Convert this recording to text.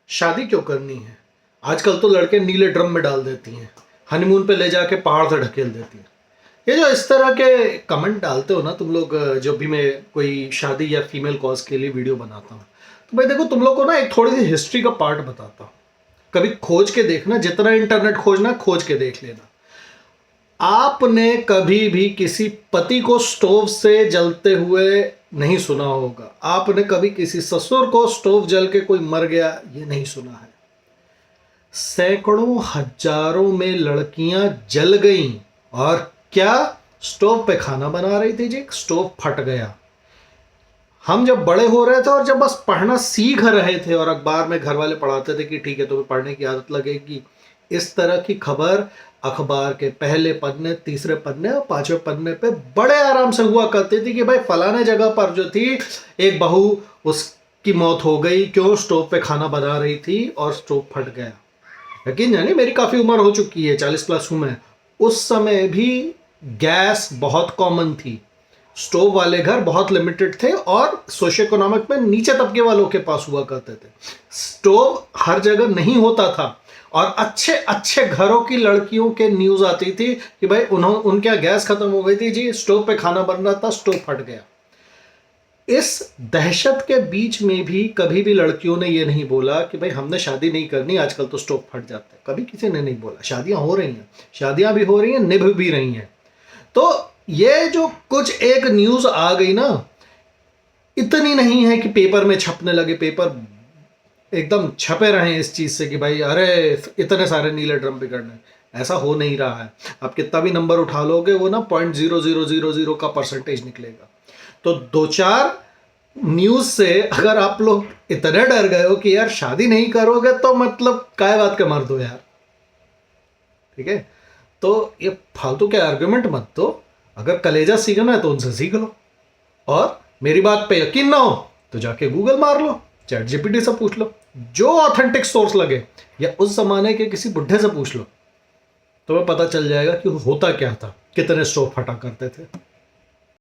शादी क्यों करनी है? आजकल तो लड़के नीले ड्रम में डाल देती हैं, हनीमून पे ले जाके पहाड़ से ढकेल देती हैं। ये जो इस तरह के कमेंट डालते हो ना तुम लोग, जब भी मैं कोई शादी या फीमेल कॉज के लिए वीडियो बनाता हूँ, तो भाई देखो, तुम लोग को ना एक थोड़ी सी हिस्ट्री का पार्ट बताता हूँ। कभी खोज के देखना, जितना इंटरनेट खोजना खोज के देख लेना। आपने कभी भी किसी पति को स्टोव से जलते हुए नहीं सुना होगा। आपने कभी किसी ससुर को स्टोव जल के कोई मर गया ये नहीं सुना है। सैकड़ों हजारों में लड़कियां जल गईं, और क्या? स्टोव पे खाना बना रही थी जी, स्टोव फट गया। हम जब बड़े हो रहे थे और जब बस पढ़ना सीख रहे थे और अखबार में घर वाले पढ़ाते थे कि ठीक है तुम्हें पढ़ने की आदत लगेगी, इस तरह की खबर अखबार के पहले पन्ने, तीसरे पन्ने और पांचवें पन्ने पे बड़े आराम से हुआ करती थी कि भाई फलाने जगह पर जो थी एक बहू, उसकी मौत हो गई, क्यों? स्टोव पे खाना बना रही थी और स्टोव फट गया। यकीन जानिए, मेरी काफ़ी उम्र हो चुकी है, 40 प्लस हूँ मैं। उस समय भी गैस बहुत कॉमन थी, स्टोव वाले घर बहुत लिमिटेड थे और सोशो इकोनॉमिक में नीचे तबके वालों के पास हुआ करते थे। स्टोव हर जगह नहीं होता था और अच्छे अच्छे घरों की लड़कियों के न्यूज़ आती थी कि भाई उनके यहाँ गैस खत्म हो गई थी जी, स्टोव पे खाना बन रहा था, स्टोव फट गया। इस दहशत के बीच में भी कभी भी लड़कियों ने ये नहीं बोला कि भाई हमने शादी नहीं करनी, आजकल तो स्टोव फट जाता है। कभी किसी ने नहीं बोला। शादियां हो रही हैं, शादियां भी हो रही हैं, निभ भी रही हैं। तो ये जो कुछ एक न्यूज़ आ गई ना, इतनी नहीं है कि पेपर में छपने लगे, पेपर एकदम छपे रहे इस चीज़ से कि भाई अरे इतने सारे नीले ड्रम बिगड़ने। ऐसा हो नहीं रहा है। आप कितना भी नंबर उठा लोगे, वो ना 0.0000 का परसेंटेज निकलेगा। तो दो चार न्यूज़ से अगर आप लोग इतने डर गए हो कि यार शादी नहीं करोगे, तो मतलब काय बात के मर्द हो यार। ठीक है, तो ये फालतू के आर्गुमेंट मत दो। अगर कलेजा सीखना है तो उनसे सीख लो, और मेरी बात पे यकीन ना हो तो जाके गूगल मार लो, चैट जीपीटी से पूछ लो, जो ऑथेंटिक सोर्स लगे, या उस जमाने के किसी बुढ़े से पूछ लो, तो पता चल जाएगा कि होता क्या था, कितने स्टोव फटा करते थे।